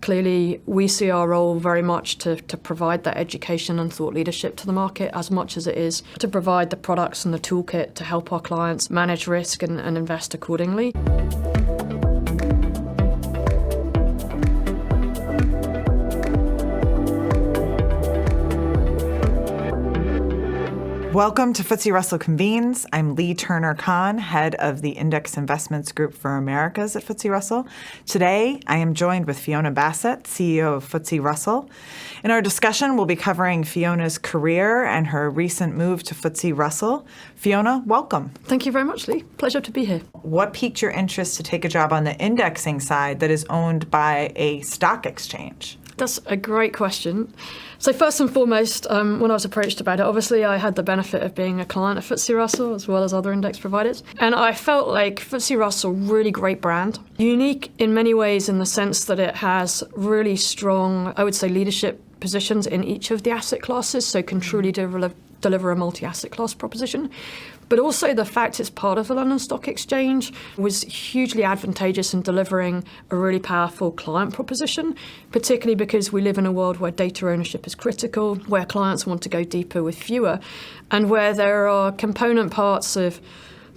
clearly we see our role very much to provide that education and thought leadership to the market as much as it is to provide the products and the toolkit to help our clients manage risk and invest accordingly. Welcome to FTSE Russell Convenes. I'm Lee Turner-Kahn, head of the Index Investments Group for Americas at FTSE Russell. Today, I am joined with Fiona Bassett, CEO of FTSE Russell. In our discussion, we'll be covering Fiona's career and her recent move to FTSE Russell. Fiona, welcome. Thank you very much, Lee. Pleasure to be here. What piqued your interest to take a job on the indexing side that is owned by a stock exchange? That's a great question. So first and foremost, when I was approached about it, obviously I had the benefit of being a client of FTSE Russell as well as other index providers. And I felt like FTSE Russell, really great brand. Unique in many ways in the sense that it has really strong, I would say, leadership positions in each of the asset classes, so can truly deliver a multi-asset class proposition. But also the fact it's part of the London Stock Exchange was hugely advantageous in delivering a really powerful client proposition, particularly because we live in a world where data ownership is critical, where clients want to go deeper with fewer, and where there are component parts of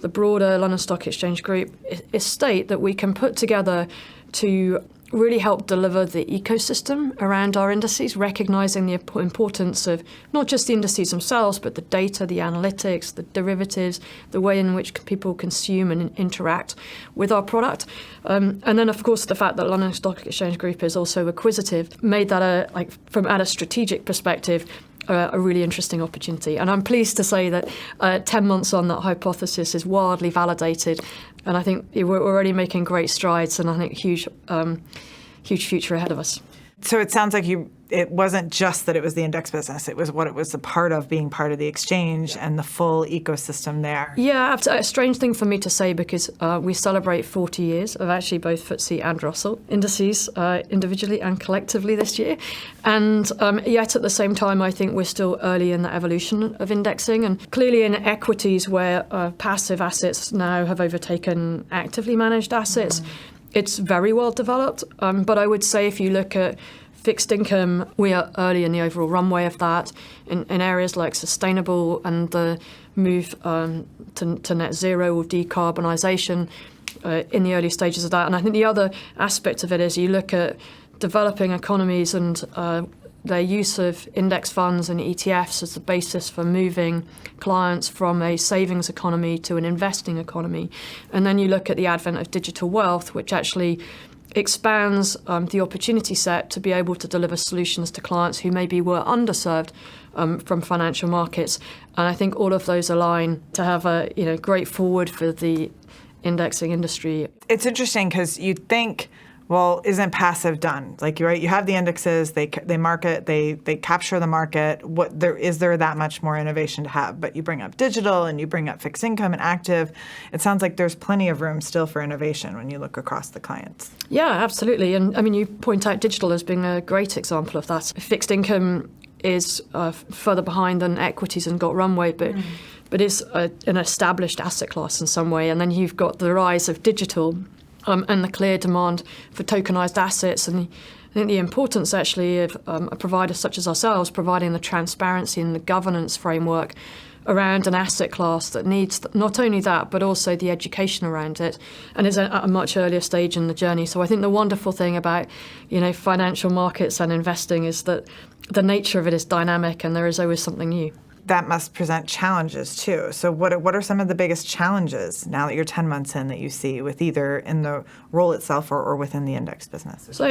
the broader London Stock Exchange Group estate that we can put together to really help deliver the ecosystem around our indices, recognizing the importance of not just the indices themselves, but the data, the analytics, the derivatives, the way in which people consume and interact with our product. And then, of course, the fact that London Stock Exchange Group is also acquisitive made that, at a strategic perspective, a really interesting opportunity. And I'm pleased to say that 10 months on, that hypothesis is wildly validated. And I think we're already making great strides, and I think huge future ahead of us. So it sounds like it wasn't just that it was the index business. It was what it was a part of, being part of the exchange and the full ecosystem there. Yeah, a strange thing for me to say, because we celebrate 40 years of actually both FTSE and Russell indices individually and collectively this year. And yet at the same time, I think we're still early in the evolution of indexing. And clearly in equities, where passive assets now have overtaken actively managed assets, it's very well developed. But I would say if you look at fixed income, we are early in the overall runway of that in areas like sustainable and the move to net zero or decarbonisation in the early stages of that. And I think the other aspect of it is you look at developing economies and their use of index funds and ETFs as the basis for moving clients from a savings economy to an investing economy. And then you look at the advent of digital wealth, which actually expands the opportunity set to be able to deliver solutions to clients who maybe were underserved from financial markets. And I think all of those align to have a great forward for the indexing industry. It's interesting because you'd think, well, isn't passive done? Like, you're right, you have the indexes, they market, they capture the market. Is there that much more innovation to have? But you bring up digital and you bring up fixed income and active. It sounds like there's plenty of room still for innovation when you look across the clients. Yeah, absolutely. And I mean, you point out digital as being a great example of that. Fixed income is further behind than equities and got runway, but it's an established asset class in some way. And then you've got the rise of digital, and the clear demand for tokenized assets. And I think the importance actually of a provider such as ourselves providing the transparency and the governance framework around an asset class that needs not only that, but also the education around it, and is at a much earlier stage in the journey. So I think the wonderful thing about financial markets and investing is that the nature of it is dynamic and there is always something new. That must present challenges too. So what are some of the biggest challenges now that you're 10 months in that you see with either in the role itself or within the index business? So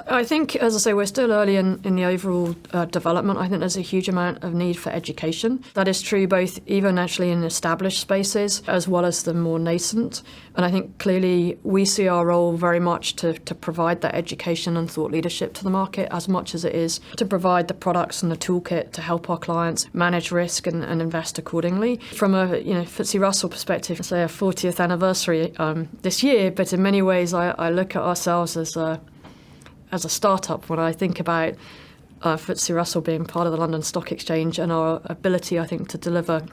I think, as I say, we're still early in the overall development. I think there's a huge amount of need for education. That is true both even actually in established spaces as well as the more nascent. And I think clearly we see our role very much to provide that education and thought leadership to the market as much as it is to provide the products and the toolkit to help our clients manage risk and invest accordingly. From a FTSE Russell perspective, say a 40th anniversary this year, but in many ways I look at ourselves as a startup when I think about FTSE Russell being part of the London Stock Exchange and our ability, I think, to deliver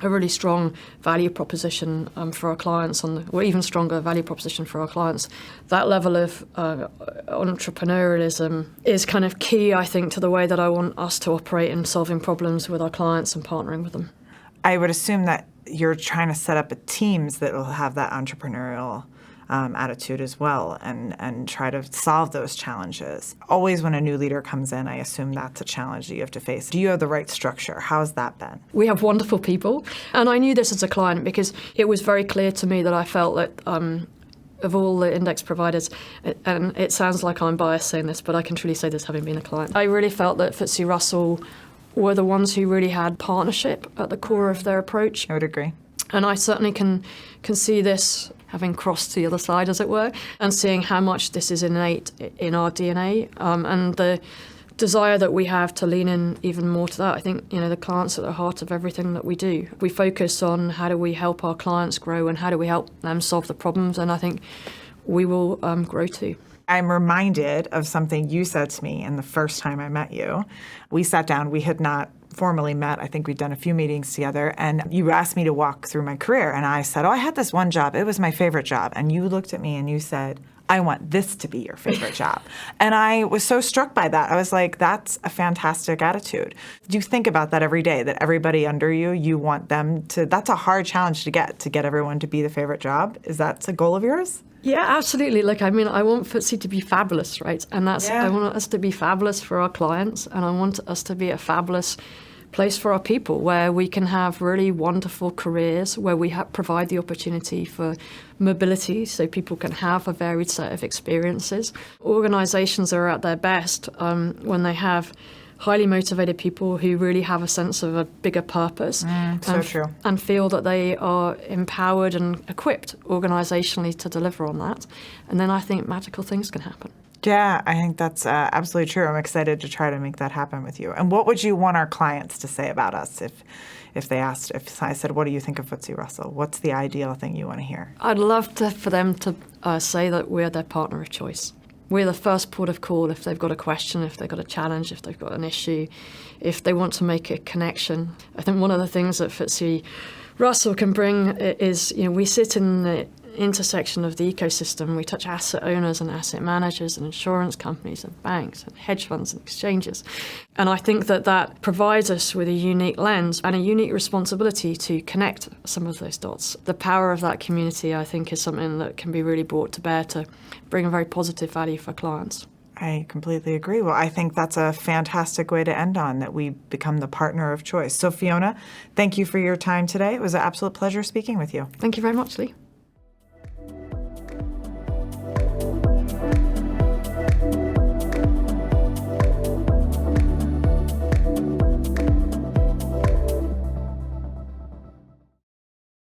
a really strong value proposition for our clients, or even stronger value proposition for our clients. That level of entrepreneurialism is kind of key, I think, to the way that I want us to operate in solving problems with our clients and partnering with them. I would assume that you're trying to set up teams that will have that entrepreneurial attitude as well, and try to solve those challenges. Always when a new leader comes in, I assume that's a challenge that you have to face. Do you have the right structure? How's that been? We have wonderful people, and I knew this as a client because it was very clear to me that I felt that of all the index providers, and it sounds like I'm biased saying this, but I can truly say this having been a client, I really felt that FTSE Russell were the ones who really had partnership at the core of their approach. I would agree. And I certainly can see this, having crossed the other side, as it were, and seeing how much this is innate in our DNA, and the desire that we have to lean in even more to that. I think, the clients are at the heart of everything that we do. We focus on how do we help our clients grow and how do we help them solve the problems, and I think we will grow too. I'm reminded of something you said to me in the first time I met you. We sat down, we had not formally met. I think we'd done a few meetings together, and you asked me to walk through my career, and I said, I had this one job. It was my favorite job. And you looked at me and you said, I want this to be your favorite job. And I was so struck by that. I was like, that's a fantastic attitude. Do you think about that every day, that everybody under you, you want them to, that's a hard challenge to get everyone to be the favorite job? Is that a goal of yours? Yeah, absolutely. I want FTSE to be fabulous, right? And I want us to be fabulous for our clients, and I want us to be a fabulous place for our people where we can have really wonderful careers, where we provide the opportunity for mobility so people can have a varied set of experiences. Organisations are at their best when they have highly motivated people who really have a sense of a bigger purpose True. And feel that they are empowered and equipped organisationally to deliver on that. And then I think magical things can happen. Yeah, I think that's absolutely true. I'm excited to try to make that happen with you. And what would you want our clients to say about us if they asked, if I said, what do you think of FTSE Russell? What's the ideal thing you want to hear? I'd love for them to say that we're their partner of choice. We're the first port of call if they've got a question, if they've got a challenge, if they've got an issue, if they want to make a connection. I think one of the things that FTSE Russell can bring is, we sit in the intersection of the ecosystem. We touch asset owners and asset managers and insurance companies and banks and hedge funds and exchanges. And I think that provides us with a unique lens and a unique responsibility to connect some of those dots. The power of that community, I think, is something that can be really brought to bear to bring a very positive value for clients. I completely agree. Well, I think that's a fantastic way to end on, that we become the partner of choice. So, Fiona, thank you for your time today. It was an absolute pleasure speaking with you. Thank you very much, Lee.